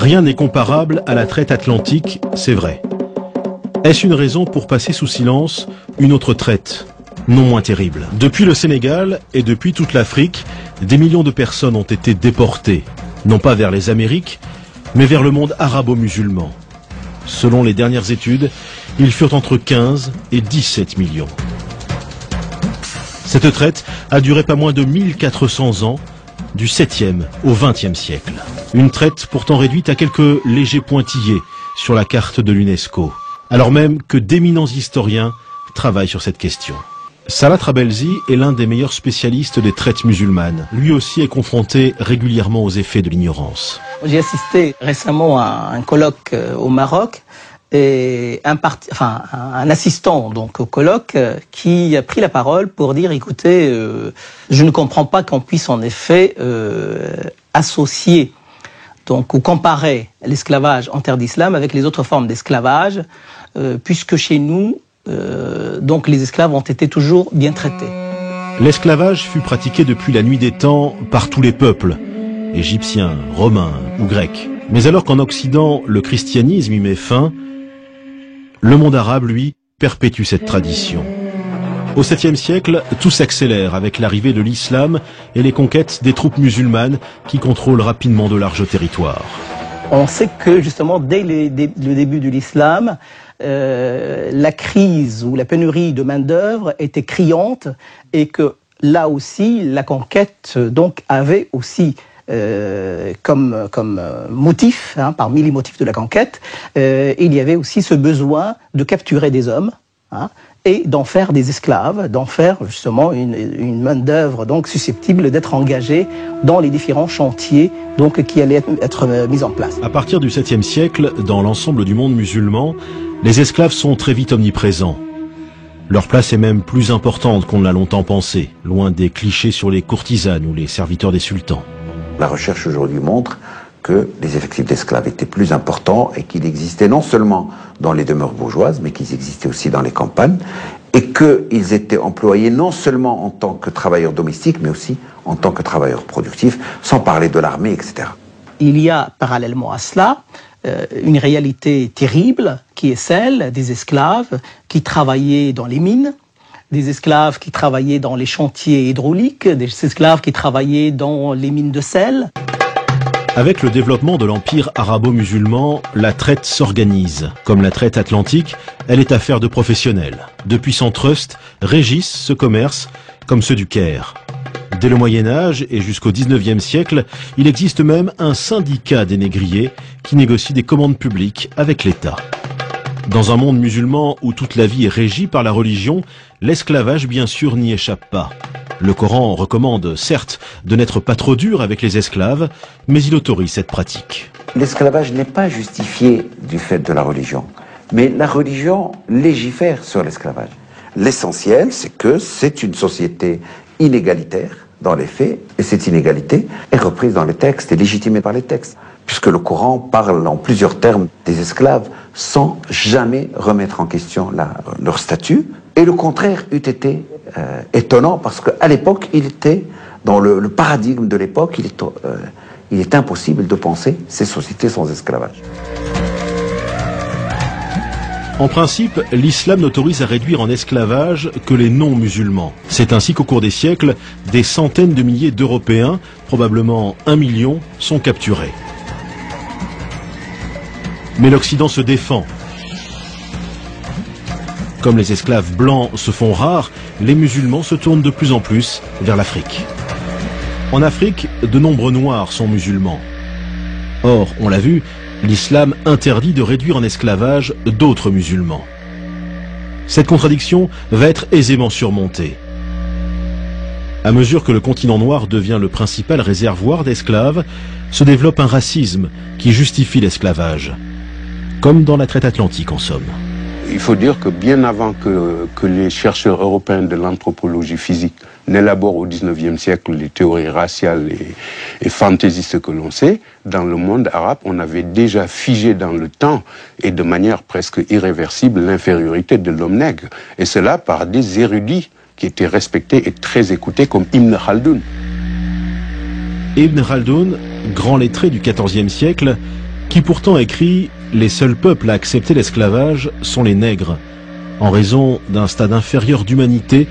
Rien n'est comparable à la traite atlantique, c'est vrai. Est-ce une raison pour passer sous silence une autre traite, non moins terrible? Depuis le Sénégal et depuis toute l'Afrique, des millions de personnes ont été déportées, non pas vers les Amériques, mais vers le monde arabo-musulman. Selon les dernières études, ils furent entre 15 et 17 millions. Cette traite a duré pas moins de 1400 ans, du 7e au 20e siècle. Une traite pourtant réduite à quelques légers pointillés sur la carte de l'UNESCO, alors même que d'éminents historiens travaillent sur cette question. Salah Trabelsi est l'un des meilleurs spécialistes des traites musulmanes. Lui aussi est confronté régulièrement aux effets de l'ignorance. J'ai assisté récemment à un colloque au Maroc et un assistant donc au colloque qui a pris la parole pour dire écoutez, je ne comprends pas qu'on puisse en effet associer donc ou comparer l'esclavage en terre d'islam avec les autres formes d'esclavage, puisque chez nous donc les esclaves ont été toujours bien traités. L'esclavage fut pratiqué depuis la nuit des temps par tous les peuples, égyptiens, romains ou grecs. Mais alors qu'en Occident, le christianisme y met fin, le monde arabe, lui, perpétue cette tradition. Au 7e siècle, tout s'accélère avec l'arrivée de l'islam et les conquêtes des troupes musulmanes qui contrôlent rapidement de larges territoires. On sait que justement, dès le début de l'islam, la crise ou la pénurie de main-d'œuvre était criante et que là aussi, la conquête donc avait aussi comme motif, parmi les motifs de la conquête, il y avait aussi ce besoin de capturer des hommes et d'en faire des esclaves, d'en faire justement une main-d'œuvre donc susceptible d'être engagée dans les différents chantiers donc qui allaient être mis en place. À partir du 7e siècle, dans l'ensemble du monde musulman, les esclaves sont très vite omniprésents. Leur place est même plus importante qu'on ne l'a longtemps pensé, loin des clichés sur les courtisanes ou les serviteurs des sultans. La recherche aujourd'hui montre que les effectifs d'esclaves étaient plus importants et qu'ils existaient non seulement dans les demeures bourgeoises, mais qu'ils existaient aussi dans les campagnes, et qu'ils étaient employés non seulement en tant que travailleurs domestiques, mais aussi en tant que travailleurs productifs, sans parler de l'armée, etc. Il y a parallèlement à cela une réalité terrible qui est celle des esclaves qui travaillaient dans les mines, des esclaves qui travaillaient dans les chantiers hydrauliques, des esclaves qui travaillaient dans les mines de sel. Avec le développement de l'empire arabo-musulman, la traite s'organise. Comme la traite atlantique, elle est affaire de professionnels. De puissants trusts régissent ce commerce, comme ceux du Caire. Dès le Moyen-Âge et jusqu'au 19e siècle, il existe même un syndicat des négriers qui négocie des commandes publiques avec l'État. Dans un monde musulman où toute la vie est régie par la religion, l'esclavage bien sûr n'y échappe pas. Le Coran recommande, certes, de n'être pas trop dur avec les esclaves, mais il autorise cette pratique. L'esclavage n'est pas justifié du fait de la religion, mais la religion légifère sur l'esclavage. L'essentiel, c'est que c'est une société inégalitaire dans les faits, et cette inégalité est reprise dans les textes et légitimée par les textes, puisque le Coran parle en plusieurs termes des esclaves sans jamais remettre en question leur statut. Et le contraire eût été étonnant, parce qu'à l'époque, il était, dans le paradigme de l'époque, il est impossible de penser ces sociétés sans esclavage. En principe, l'islam n'autorise à réduire en esclavage que les non-musulmans. C'est ainsi qu'au cours des siècles, des centaines de milliers d'Européens, probablement 1 million, sont capturés. Mais l'Occident se défend. Comme les esclaves blancs se font rares, les musulmans se tournent de plus en plus vers l'Afrique. En Afrique, de nombreux noirs sont musulmans. Or, on l'a vu, l'islam interdit de réduire en esclavage d'autres musulmans. Cette contradiction va être aisément surmontée. À mesure que le continent noir devient le principal réservoir d'esclaves, se développe un racisme qui justifie l'esclavage. Comme dans la traite atlantique en somme. Il faut dire que bien avant que les chercheurs européens de l'anthropologie physique n'élaborent au XIXe siècle les théories raciales et fantaisistes que l'on sait, dans le monde arabe, on avait déjà figé dans le temps et de manière presque irréversible l'infériorité de l'homme nègre. Et cela par des érudits qui étaient respectés et très écoutés comme Ibn Khaldoun. Ibn Khaldoun, grand lettré du XIVe siècle, qui pourtant écrit « Les seuls peuples à accepter l'esclavage sont les nègres », en raison d'un stade inférieur d'humanité,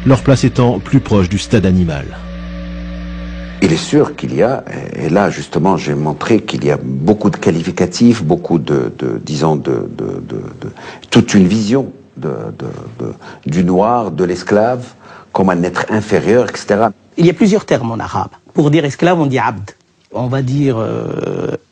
leur place étant plus proche du stade animal. Il est sûr qu'il y a, et là justement j'ai montré qu'il y a beaucoup de qualificatifs, beaucoup disons toute une vision du noir, de l'esclave, comme un être inférieur, etc. Il y a plusieurs termes en arabe. Pour dire esclave, on dit abd. On va dire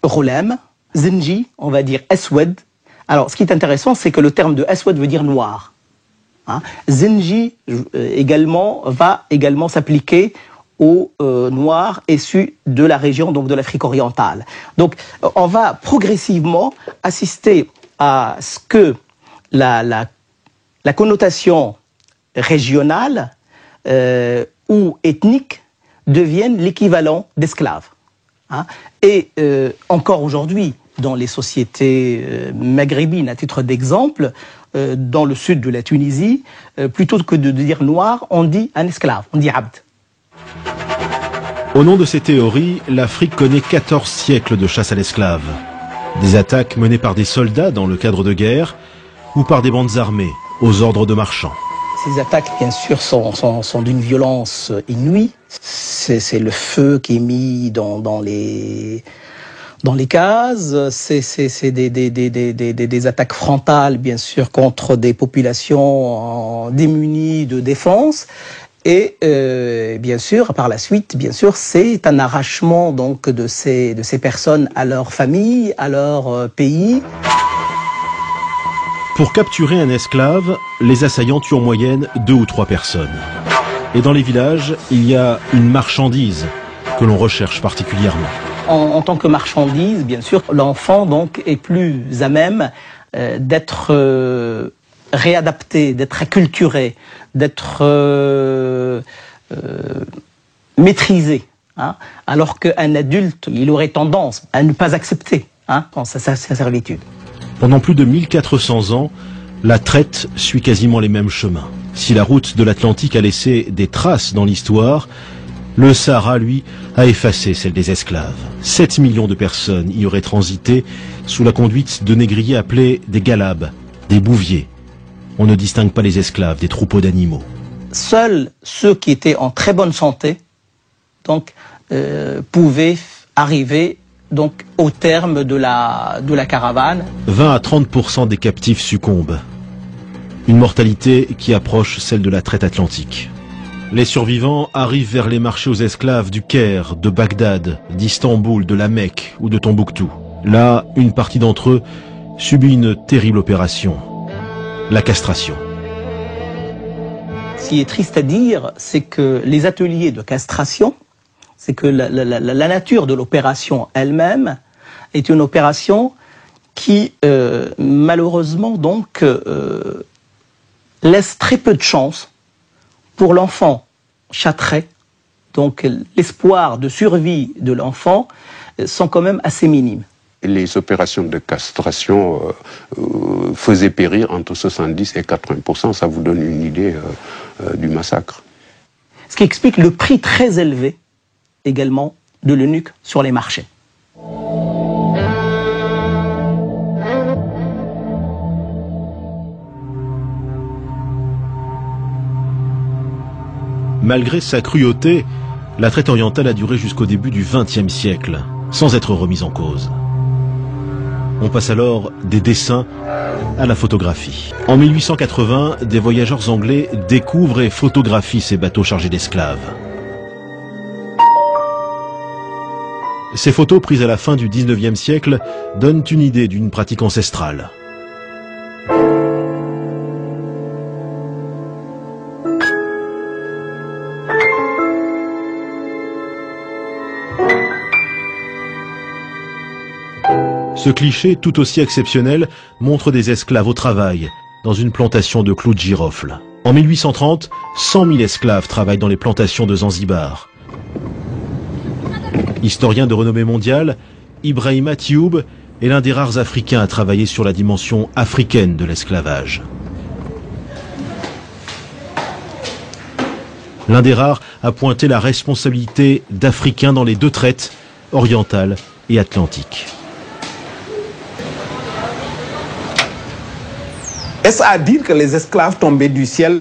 ghulam, zinji, on va dire aswad. Alors, ce qui est intéressant, c'est que le terme de aswad veut dire noir. Hein? Zinji va également s'appliquer aux noirs issus de la région, donc de l'Afrique orientale. Donc, on va progressivement assister à ce que la connotation régionale ou ethnique devienne l'équivalent d'esclave. Hein? Et encore aujourd'hui, dans les sociétés maghrébines, à titre d'exemple, dans le sud de la Tunisie, plutôt que de dire noir, on dit un esclave, on dit abd. Au nom de ces théories, l'Afrique connaît 14 siècles de chasse à l'esclave. Des attaques menées par des soldats dans le cadre de guerre ou par des bandes armées aux ordres de marchands. Ces attaques, bien sûr, sont d'une violence inouïe. C'est le feu qui est mis dans les cases. C'est des attaques frontales, bien sûr, contre des populations démunies de défense. Et bien sûr, par la suite, bien sûr, c'est un arrachement donc de ces personnes à leur famille, à leur pays. Pour capturer un esclave, les assaillants tuent en moyenne 2 ou 3 personnes. Et dans les villages, il y a une marchandise que l'on recherche particulièrement. En tant que marchandise, bien sûr, l'enfant donc est plus à même d'être réadapté, d'être acculturé, d'être maîtrisé. Hein, alors qu'un adulte, il aurait tendance à ne pas accepter sa servitude. Pendant plus de 1400 ans, la traite suit quasiment les mêmes chemins. Si la route de l'Atlantique a laissé des traces dans l'histoire, le Sahara, lui, a effacé celle des esclaves. 7 millions de personnes y auraient transité sous la conduite de négriers appelés des galabes, des bouviers. On ne distingue pas les esclaves des troupeaux d'animaux. Seuls ceux qui étaient en très bonne santé donc, pouvaient arriver donc, au terme de la caravane. 20 à 30% des captifs succombent. Une mortalité qui approche celle de la traite atlantique. Les survivants arrivent vers les marchés aux esclaves du Caire, de Bagdad, d'Istanbul, de la Mecque ou de Tombouctou. Là, une partie d'entre eux subit une terrible opération, la castration. Ce qui est triste à dire, c'est que les ateliers de castration, c'est que la nature de l'opération elle-même est une opération qui, malheureusement, donc, laisse très peu de chance pour l'enfant châtré. Donc, l'espoir de survie de l'enfant sont quand même assez minimes. Les opérations de castration faisaient périr entre 70 et 80%. Ça vous donne une idée du massacre. Ce qui explique le prix très élevé également de l'eunuque sur les marchés. Malgré sa cruauté, la traite orientale a duré jusqu'au début du XXe siècle, sans être remise en cause. On passe alors des dessins à la photographie. En 1880, des voyageurs anglais découvrent et photographient ces bateaux chargés d'esclaves. Ces photos prises à la fin du XIXe siècle donnent une idée d'une pratique ancestrale. Ce cliché, tout aussi exceptionnel, montre des esclaves au travail, dans une plantation de clous de girofle. En 1830, 100 000 esclaves travaillent dans les plantations de Zanzibar. Historien de renommée mondiale, Ibrahima Thioub est l'un des rares Africains à travailler sur la dimension africaine de l'esclavage. L'un des rares a pointé la responsabilité d'Africains dans les deux traites, orientale et atlantique. Est-ce à dire que les esclaves tombaient du ciel?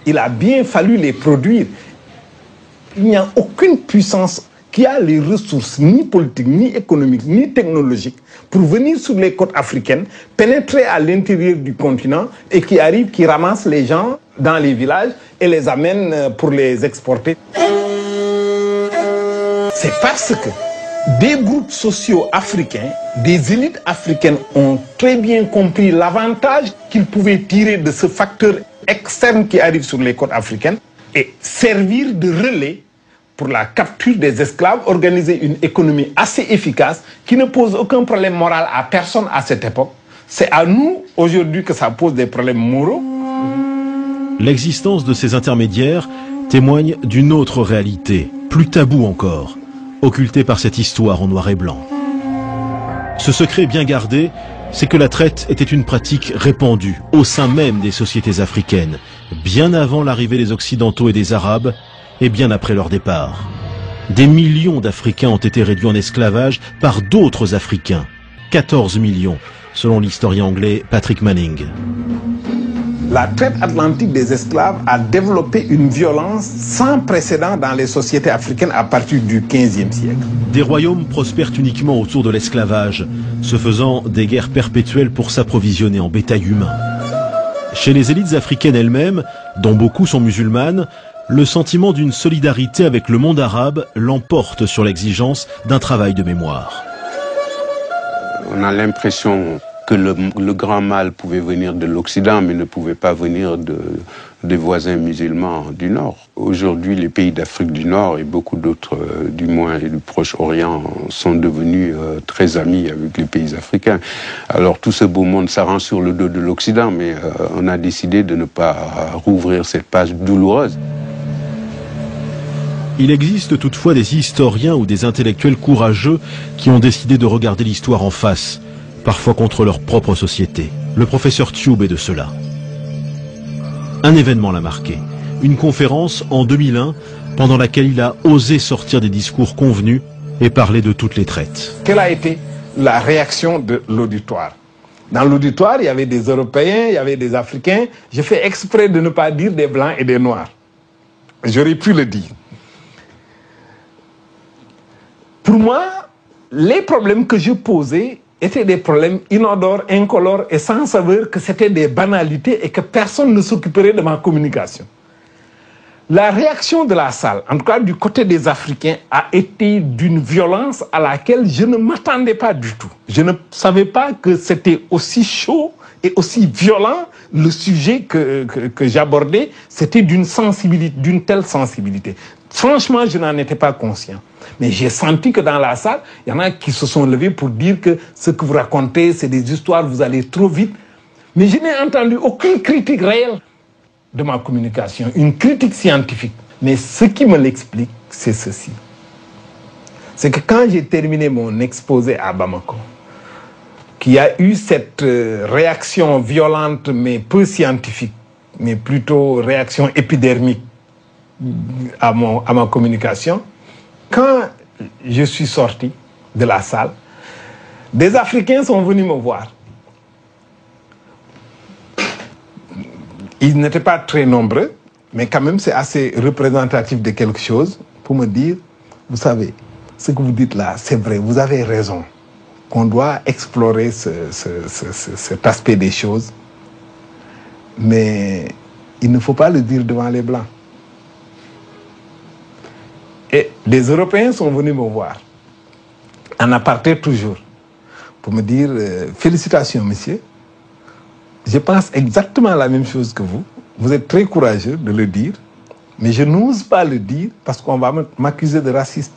Il a bien fallu les produire. Il n'y a aucune puissance qui a les ressources ni politiques, ni économiques, ni technologiques pour venir sur les côtes africaines, pénétrer à l'intérieur du continent et qui arrive, qui ramasse les gens dans les villages et les amène pour les exporter. C'est parce que des groupes sociaux africains, des élites africaines ont très bien compris l'avantage qu'ils pouvaient tirer de ce facteur externe qui arrive sur les côtes africaines et servir de relais pour la capture des esclaves, organiser une économie assez efficace qui ne pose aucun problème moral à personne à cette époque. C'est à nous, aujourd'hui, que ça pose des problèmes moraux. L'existence de ces intermédiaires témoigne d'une autre réalité, plus taboue encore, occultée par cette histoire en noir et blanc. Ce secret bien gardé, c'est que la traite était une pratique répandue au sein même des sociétés africaines, bien avant l'arrivée des Occidentaux et des Arabes, et bien après leur départ. Des millions d'Africains ont été réduits en esclavage par d'autres Africains. 14 millions, selon l'historien anglais Patrick Manning. La traite atlantique des esclaves a développé une violence sans précédent dans les sociétés africaines à partir du XVe siècle. Des royaumes prospèrent uniquement autour de l'esclavage, se faisant des guerres perpétuelles pour s'approvisionner en bétail humain. Chez les élites africaines elles-mêmes, dont beaucoup sont musulmanes, le sentiment d'une solidarité avec le monde arabe l'emporte sur l'exigence d'un travail de mémoire. On a l'impression que le grand mal pouvait venir de l'Occident, mais ne pouvait pas venir des voisins musulmans du Nord. Aujourd'hui, les pays d'Afrique du Nord et beaucoup d'autres, du moins et du Proche-Orient, sont devenus très amis avec les pays africains. Alors tout ce beau monde s'arrange sur le dos de l'Occident, mais on a décidé de ne pas rouvrir cette page douloureuse. Il existe toutefois des historiens ou des intellectuels courageux qui ont décidé de regarder l'histoire en face, parfois contre leur propre société. Le professeur Tube est de cela. Un événement l'a marqué, une conférence en 2001 pendant laquelle il a osé sortir des discours convenus et parler de toutes les traites. Quelle a été la réaction de l'auditoire? Dans l'auditoire, il y avait des Européens, il y avait des Africains. Je fais exprès de ne pas dire des Blancs et des Noirs. J'aurais pu le dire. Pour moi, les problèmes que je posais étaient des problèmes inodores, incolores et sans saveur, que c'était des banalités et que personne ne s'occuperait de ma communication. La réaction de la salle, en tout cas du côté des Africains, a été d'une violence à laquelle je ne m'attendais pas du tout. Je ne savais pas que c'était aussi chaud et aussi violent. Le sujet que j'abordais, c'était d'une sensibilité, d'une telle sensibilité. Franchement, je n'en étais pas conscient. Mais j'ai senti que dans la salle, il y en a qui se sont levés pour dire que ce que vous racontez, c'est des histoires, vous allez trop vite. Mais je n'ai entendu aucune critique réelle de ma communication, une critique scientifique. Mais ce qui me l'explique, c'est ceci. C'est que quand j'ai terminé mon exposé à Bamako, qu'il y a eu cette réaction violente, mais peu scientifique, mais plutôt réaction épidermique à ma communication, quand je suis sorti de la salle, des Africains sont venus me voir. Ils n'étaient pas très nombreux, mais quand même c'est assez représentatif de quelque chose pour me dire, vous savez, ce que vous dites là, c'est vrai, vous avez raison, qu'on doit explorer cet aspect des choses, mais il ne faut pas le dire devant les Blancs. Et les Européens sont venus me voir, en aparté toujours, pour me dire félicitations, monsieur. Je pense exactement la même chose que vous. Vous êtes très courageux de le dire, mais je n'ose pas le dire parce qu'on va m'accuser de raciste.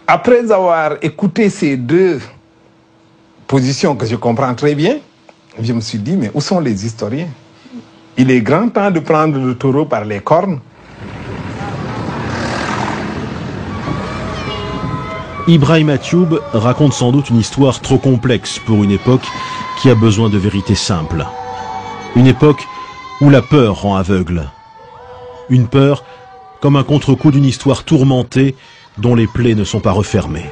Après avoir écouté ces deux positions que je comprends très bien, je me suis dit, mais où sont les historiens? Il est grand temps de prendre le taureau par les cornes. Ibrahima Tube raconte sans doute une histoire trop complexe pour une époque qui a besoin de vérités simples. Une époque où la peur rend aveugle. Une peur comme un contre-coup d'une histoire tourmentée dont les plaies ne sont pas refermées.